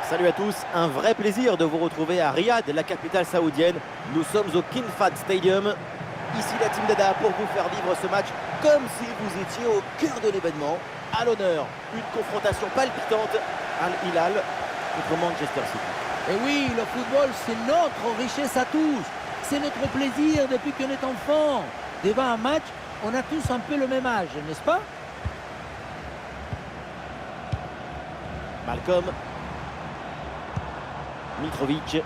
Salut à tous, un vrai plaisir de vous retrouver à Riyad, la capitale saoudienne. Nous sommes au King Fahd Stadium. Ici la Team Dada pour vous faire vivre ce match comme si vous étiez au cœur de l'événement. À l'honneur, une confrontation palpitante, Al-Hilal contre Manchester City. Et oui, le football, c'est notre richesse à tous. C'est notre plaisir depuis qu'on est enfant. Devant un match, on a tous un peu le même âge, n'est-ce pas? Malcolm. Mitrovic. C'est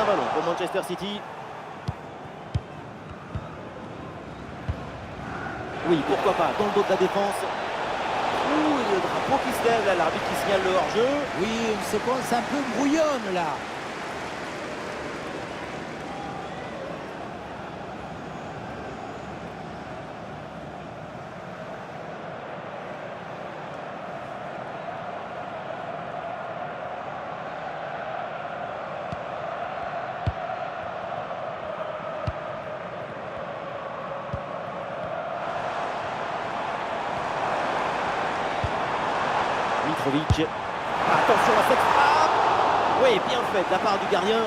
un ballon pour Manchester City. Oui, pourquoi pas, dans le dos de la défense. Ouh, et le drapeau qui se lève, là, l'arbitre qui signale le hors-jeu. Oui, une séquence un peu brouillonne là. Mitrovic. Attention à cette frappe. Oui, bien fait de la part du gardien.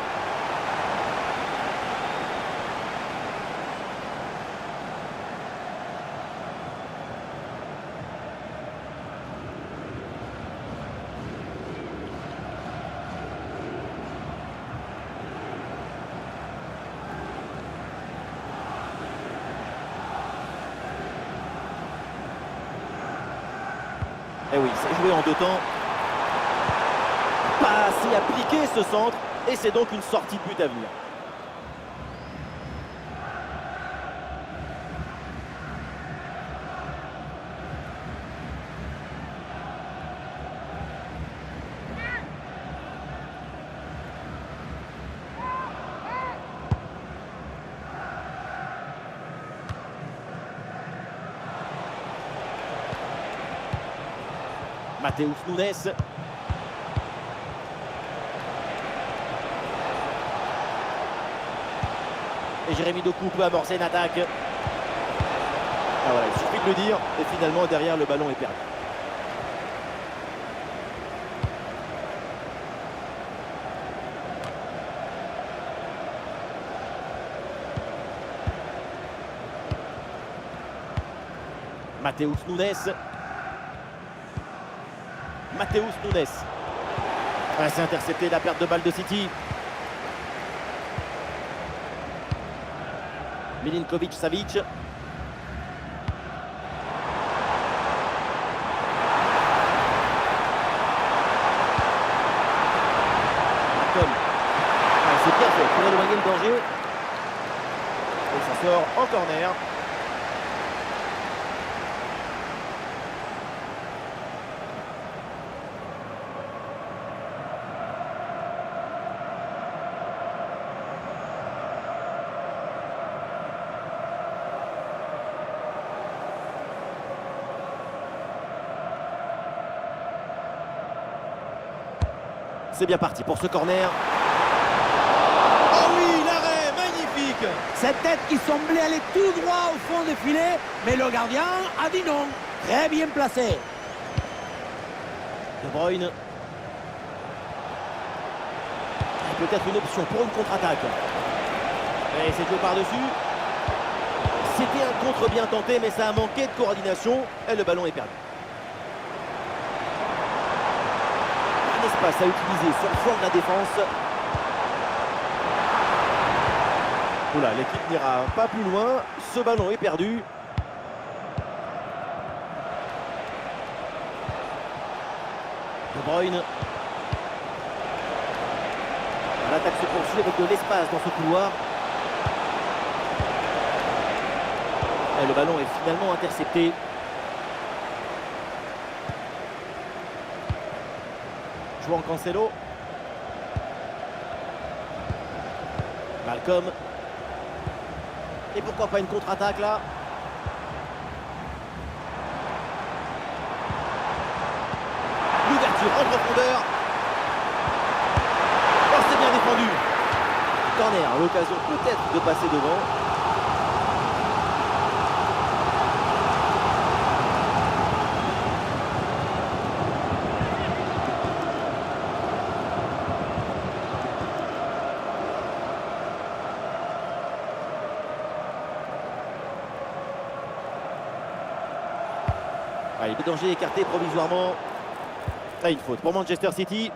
Eh oui, c'est joué en deux temps. Pas assez appliqué ce centre. Et c'est donc une sortie de but à venir. Matheus Nunes. Et Jérémy Doku peut amorcer une attaque. Ah voilà, il suffit de le dire. Et finalement, derrière, le ballon est perdu. Matheus Nunes. Matheus Nunes. Ah, c'est intercepté la perte de balle de City. Milinkovic Savic. Malcolm. Ah, c'est bien fait pour éloigner le danger. Et ça sort en corner. C'est bien parti pour ce corner. Oh oui, l'arrêt, magnifique. Cette tête qui semblait aller tout droit au fond des filets, mais le gardien a dit non. Très bien placé. De Bruyne. Peut-être une option pour une contre-attaque. Et c'est joué par-dessus. C'était un contre bien tenté, mais ça a manqué de coordination. Et le ballon est perdu. Un espace à utiliser sur le flanc de la défense. Oula, l'équipe n'ira pas plus loin. Ce ballon est perdu. De Bruyne. L'attaque se poursuit avec de l'espace dans ce couloir. Et le ballon est finalement intercepté. Jouant Cancelo. Malcolm. Et pourquoi pas une contre-attaque là? L'ouverture en profondeur. Oh, c'est bien défendu. Corner, l'occasion peut-être de passer devant. Allez, le danger écarté provisoirement. Là, une faute pour Manchester City.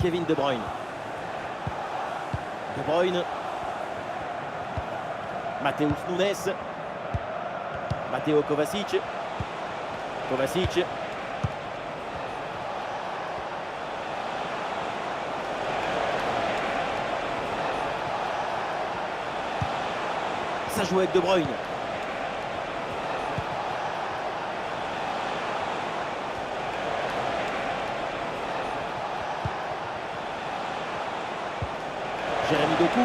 Kevin De Bruyne. De Bruyne. Mateus Nunes. Matteo Kovacic. Kovacic. Ça joue avec De Bruyne. Jérémy Doku.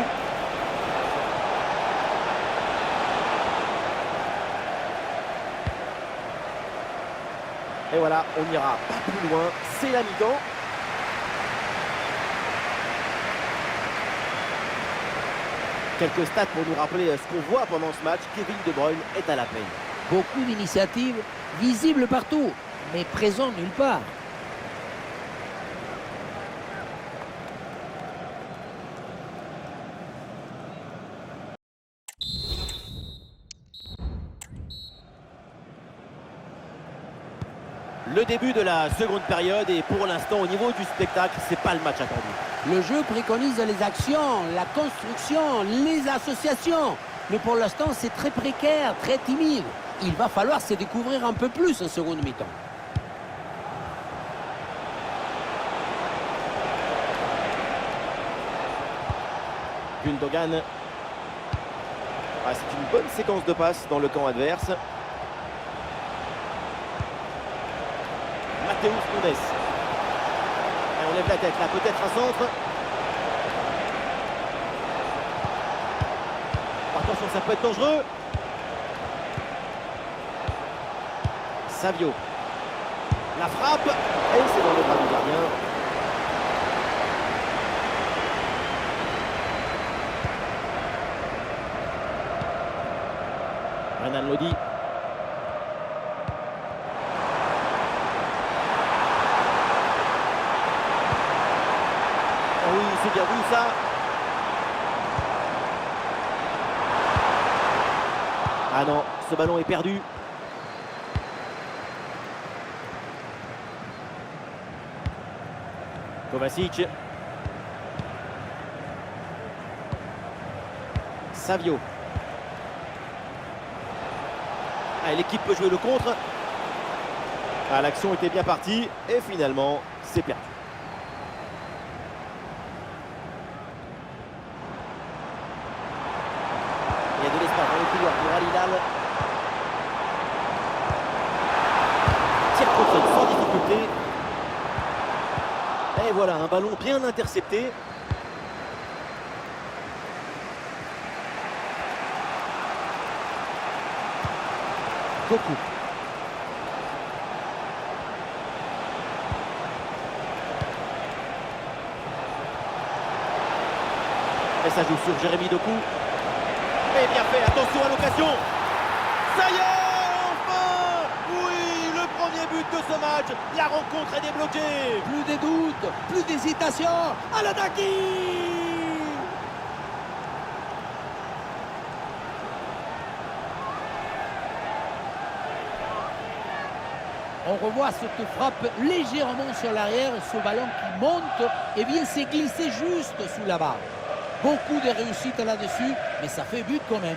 Et voilà, on n'ira pas plus loin. C'est la mi-temps. Quelques stats pour nous rappeler ce qu'on voit pendant ce match. Kevin De Bruyne est à la peine. Beaucoup d'initiatives, visibles partout, mais présents nulle part. Le début de la seconde période et pour l'instant au niveau du spectacle, c'est pas le match attendu. Le jeu préconise les actions, la construction, les associations. Mais pour l'instant, c'est très précaire, très timide. Il va falloir se découvrir un peu plus en seconde mi-temps. Gundogan. Ah, c'est une bonne séquence de passes dans le camp adverse. Mateus Nunes. Et on lève la tête là, peut-être un centre. Attention, ça peut être dangereux. Savio. La frappe. Et c'est dans le bras du gardien. Renan Lodi. Oh oui, c'est bien vu ça. Ah non, ce ballon est perdu. Kovacic. Savio. Ah, l'équipe peut jouer le contre. Ah, l'action était bien partie et finalement, c'est perdu. Il y a de l'espace dans le couloir pour Al Hilal. Tire contre sans difficulté. Et voilà, un ballon bien intercepté. Doku. Et ça joue sur Jérémy Doku. Et bien fait, attention à l'occasion. Ça y est, enfin! Oui, le premier but de ce match. La rencontre est débloquée. Plus de doutes, plus d'hésitation. À l'attaque! On revoit cette frappe légèrement sur l'arrière, ce ballon qui monte et vient se glisser juste sous la barre. Beaucoup de réussite là-dessus, mais ça fait but quand même.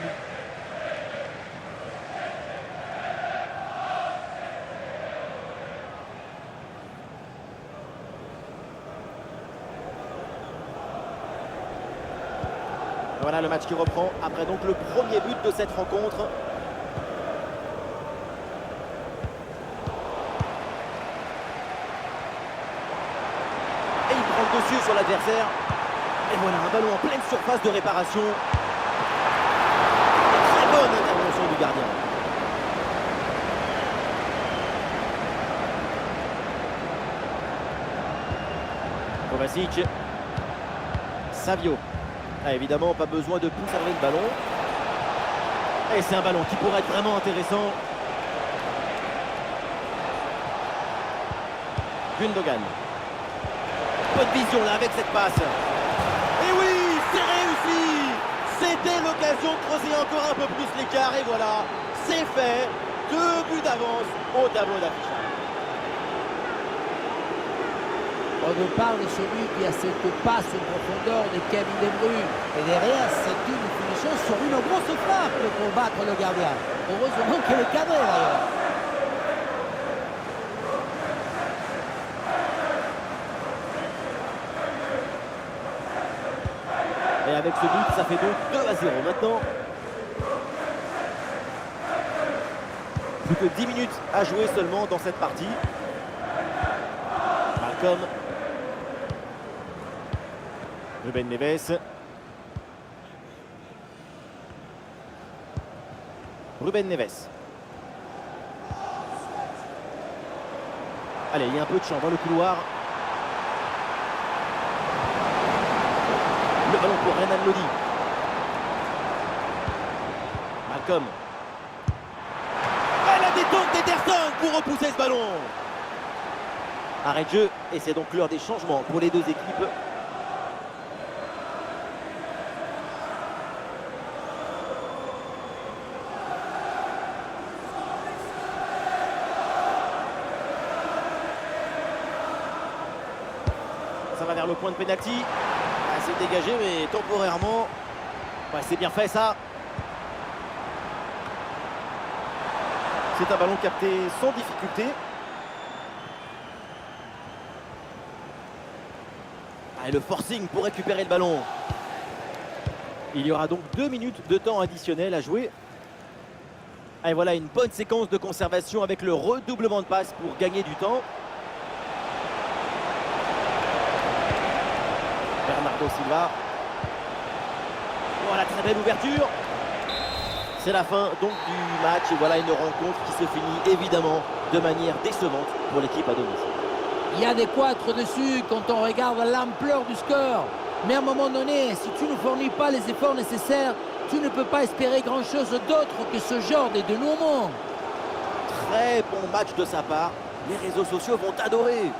Voilà le match qui reprend après donc le premier but de cette rencontre. Et il prend le dessus sur l'adversaire. Et voilà un ballon en pleine surface de réparation. Très bonne intervention du gardien. Kovacic. Savio. Ah, évidemment, pas besoin de conserver le ballon. Et c'est un ballon qui pourrait être vraiment intéressant. Gundogan. Bonne vision là avec cette passe. Et oui, c'est réussi. C'était l'occasion de creuser encore un peu plus l'écart. Et voilà, c'est fait. 2 buts d'avance au tableau d'affichage. On nous parle de celui qui a cette passe en profondeur de Kevin De Bruyne. Et derrière, c'est une finition sur une grosse frappe pour battre le gardien. Heureusement qu'elle est cadrée d'ailleurs. Et avec ce but, ça fait donc 2-0 maintenant. Plus que 10 minutes à jouer seulement dans cette partie. Malcolm. Ruben Neves. Ruben Neves. Allez, il y a un peu de champ dans le couloir. Le ballon pour Renan Lodi. Malcolm. Et la détente d'Ederson pour repousser ce ballon. Arrêt de jeu et c'est donc l'heure des changements pour les deux équipes. Ça va vers le point de pénalty. C'est dégagé mais temporairement. Ouais, c'est bien fait ça. C'est un ballon capté sans difficulté. Et le forcing pour récupérer le ballon. Il y aura donc 2 minutes de temps additionnel à jouer. Et voilà une bonne séquence de conservation avec le redoublement de passe pour gagner du temps. Bernardo Silva. Voilà, très belle ouverture. C'est la fin donc du match et voilà une rencontre qui se finit évidemment de manière décevante pour l'équipe à domicile. Il y a des quoi être dessus quand on regarde l'ampleur du score. Mais à un moment donné, si tu ne fournis pas les efforts nécessaires, tu ne peux pas espérer grand-chose d'autre que ce genre de dénouement. Très bon match de sa part. Les réseaux sociaux vont adorer.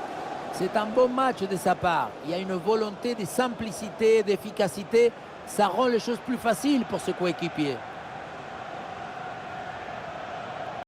C'est un bon match de sa part. Il y a une volonté de simplicité, d'efficacité. Ça rend les choses plus faciles pour ce coéquipier.